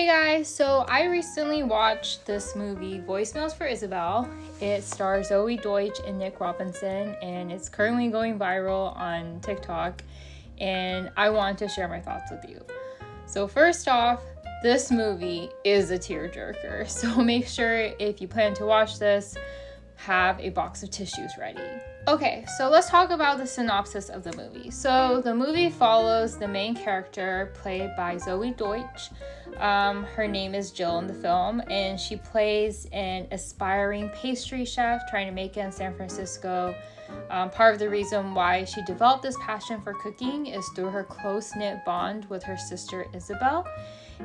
Hey guys, so I recently watched this movie, Voicemails for Isabelle. It stars Zoey, Deutch, and Nick Robinson, and it's currently going viral on TikTok, and I wanted to share my thoughts with you. So first off, this movie is a tearjerker, so make sure if you plan to watch this, have a box of tissues ready. Okay, so let's talk about the synopsis of the movie. So the movie follows the main character played by Zoey Deutch. Her name is Jill in the film, and she plays an aspiring pastry chef trying to make it in San Francisco. Part of the reason why she developed this passion for cooking is through her close-knit bond with her sister Isabelle.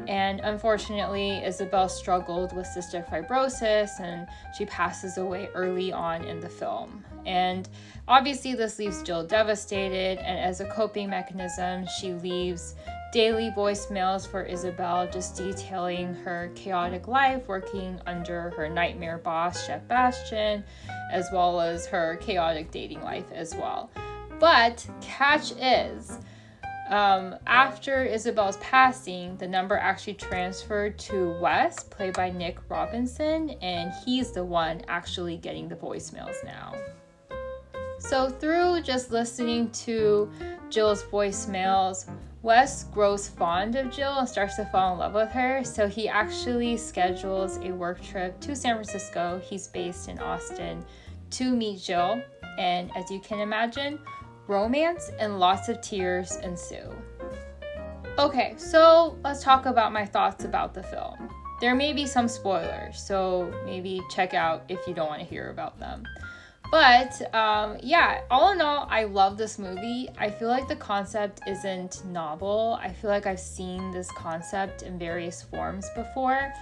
And unfortunately, Isabelle struggled with cystic fibrosis and she passes away early on in the film. And obviously this leaves Jill devastated, and as a coping mechanism, she leaves daily voicemails for Isabelle, just detailing her chaotic life working under her nightmare boss, Chef Bastian, as well as her chaotic dating life as well. But catch is, after Isabelle's passing, the number actually transferred to Wes, played by Nick Robinson, and he's the one actually getting the voicemails now. So through just listening to Jill's voicemails, Wes grows fond of Jill and starts to fall in love with her, so he actually schedules a work trip to San Francisco. He's based in Austin to meet Jill, and as you can imagine, romance and lots of tears ensue. Okay, so let's talk about my thoughts about the film. There may be some spoilers, so maybe check out if you don't want to hear about them. But yeah, all in all, I love this movie. I feel like the concept isn't novel. I feel like I've seen this concept in various forms before.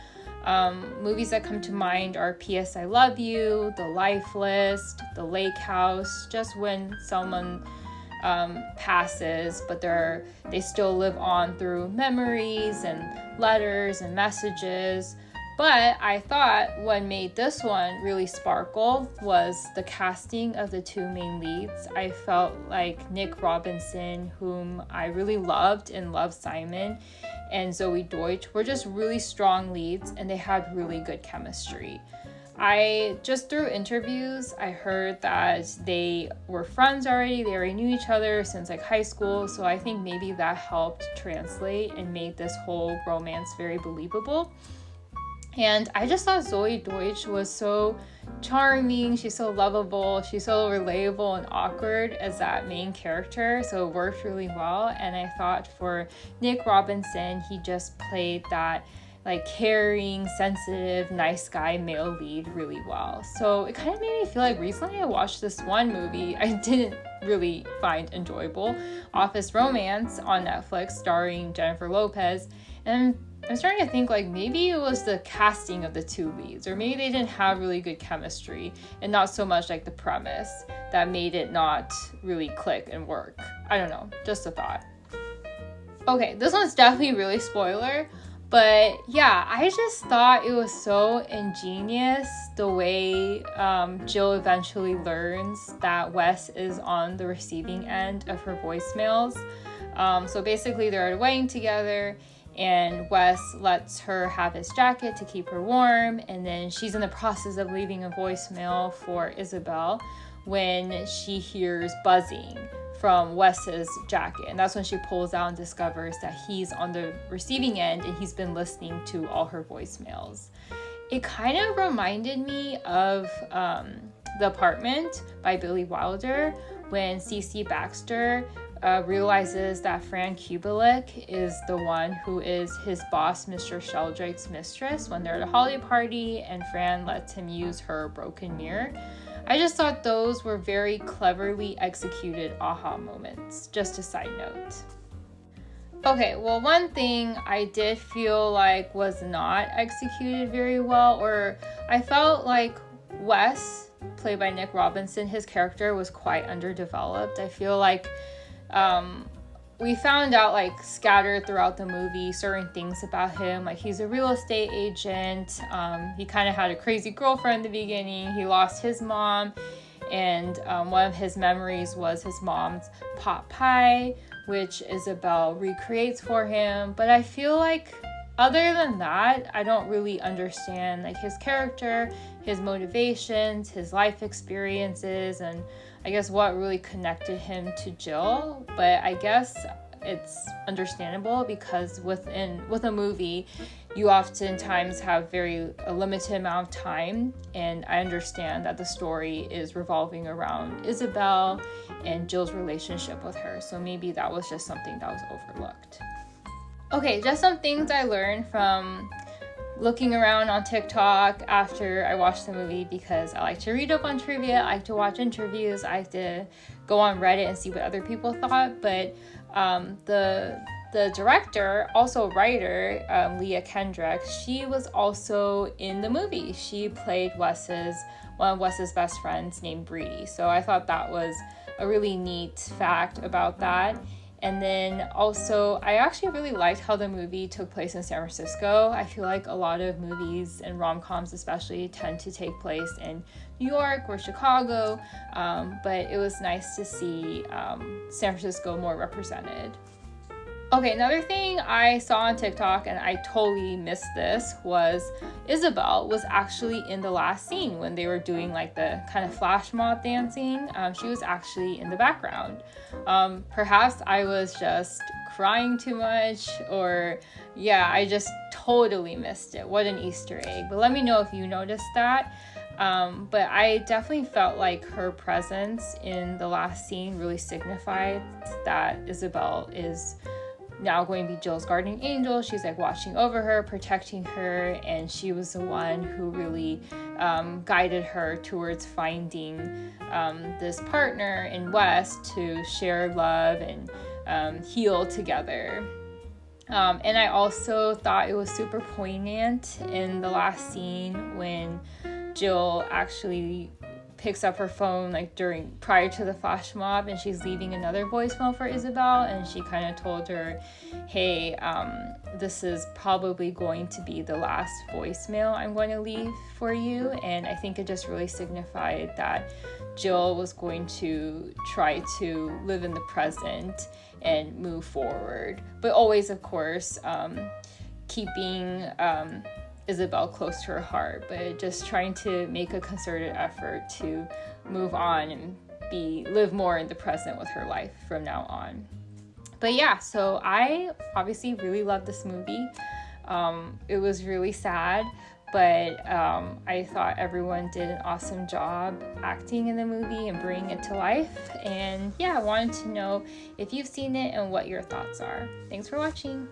Movies that come to mind are P.S. I Love You, The Life List, The Lake House, just when someone passes, but they still live on through memories and letters and messages. But I thought what made this one really sparkle was the casting of the two main leads. I felt like Nick Robinson, whom I really loved in Love, Simon, and Zoey Deutch were just really strong leads, and they had really good chemistry. Just through interviews, I heard that they were friends already. They already knew each other since like high school. So I think maybe that helped translate and made this whole romance very believable. And I just thought Zoey Deutch was so charming. She's so lovable. She's so relatable and awkward as that main character. So it worked really well. And I thought for Nick Robinson, he just played that like caring, sensitive, nice guy male lead really well. So it kind of made me feel like recently I watched this one movie I didn't really find enjoyable, Office Romance on Netflix, starring Jennifer Lopez. And I'm starting to think like maybe it was the casting of the two leads, or maybe they didn't have really good chemistry and not so much like the premise that made it not really click and work. I don't know, just a thought. Okay, this one's definitely really spoiler, but yeah, I just thought it was so ingenious the way Jill eventually learns that Wes is on the receiving end of her voicemails. So basically they're at a wedding together, and Wes lets her have his jacket to keep her warm, and then she's in the process of leaving a voicemail for Isabelle when she hears buzzing from Wes's jacket, and that's when she pulls out and discovers that he's on the receiving end and he's been listening to all her voicemails. It kind of reminded me of The Apartment by Billy Wilder, when C.C. Baxter realizes that Fran Kubelik is the one who is his boss, Mr. Sheldrake's mistress, when they're at a holiday party and Fran lets him use her broken mirror. I just thought those were very cleverly executed aha moments. Just a side note. Okay, well, one thing I did feel like was not executed very well, or I felt like Wes, played by Nick Robinson, his character was quite underdeveloped. I feel like we found out like scattered throughout the movie certain things about him, like he's a real estate agent, he kind of had a crazy girlfriend in the beginning, he lost his mom, and one of his memories was his mom's pot pie, which Isabelle recreates for him. But I feel like other than that, I don't really understand like his character, his motivations, his life experiences, and I guess what really connected him to Jill. But I guess it's understandable because with a movie, you oftentimes have a limited amount of time, and I understand that the story is revolving around Isabelle and Jill's relationship with her. So maybe that was just something that was overlooked. Okay, just some things I learned from looking around on TikTok after I watched the movie, because I like to read up on trivia, I like to watch interviews, I like to go on Reddit and see what other people thought. But the director, also writer, Leah Kendrick, she was also in the movie. She played one of Wes's best friends named Bree. So I thought that was a really neat fact about that. And then also, I actually really liked how the movie took place in San Francisco. I feel like a lot of movies and rom-coms especially tend to take place in New York or Chicago, but it was nice to see San Francisco more represented. Okay, another thing I saw on TikTok, and I totally missed this, was Isabelle was actually in the last scene when they were doing like the kind of flash mob dancing. She was actually in the background. Perhaps I was just crying too much, or yeah, I just totally missed it. What an Easter egg. But let me know if you noticed that. But I definitely felt like her presence in the last scene really signified that Isabelle is now going to be Jill's guardian angel. She's like watching over her, protecting her, and she was the one who really guided her towards finding this partner in Wes to share love and heal together. And I also thought it was super poignant in the last scene when Jill actually picks up her phone like prior to the flash mob, and she's leaving another voicemail for Isabelle, and she kind of told her, hey, this is probably going to be the last voicemail I'm going to leave for you. And I think it just really signified that Jill was going to try to live in the present and move forward, but always, of course, keeping Isabelle close to her heart, but just trying to make a concerted effort to move on and live more in the present with her life from now on. But yeah, so I obviously really loved this movie. It was really sad, but I thought everyone did an awesome job acting in the movie and bringing it to life. And yeah, I wanted to know if you've seen it and what your thoughts are. Thanks for watching.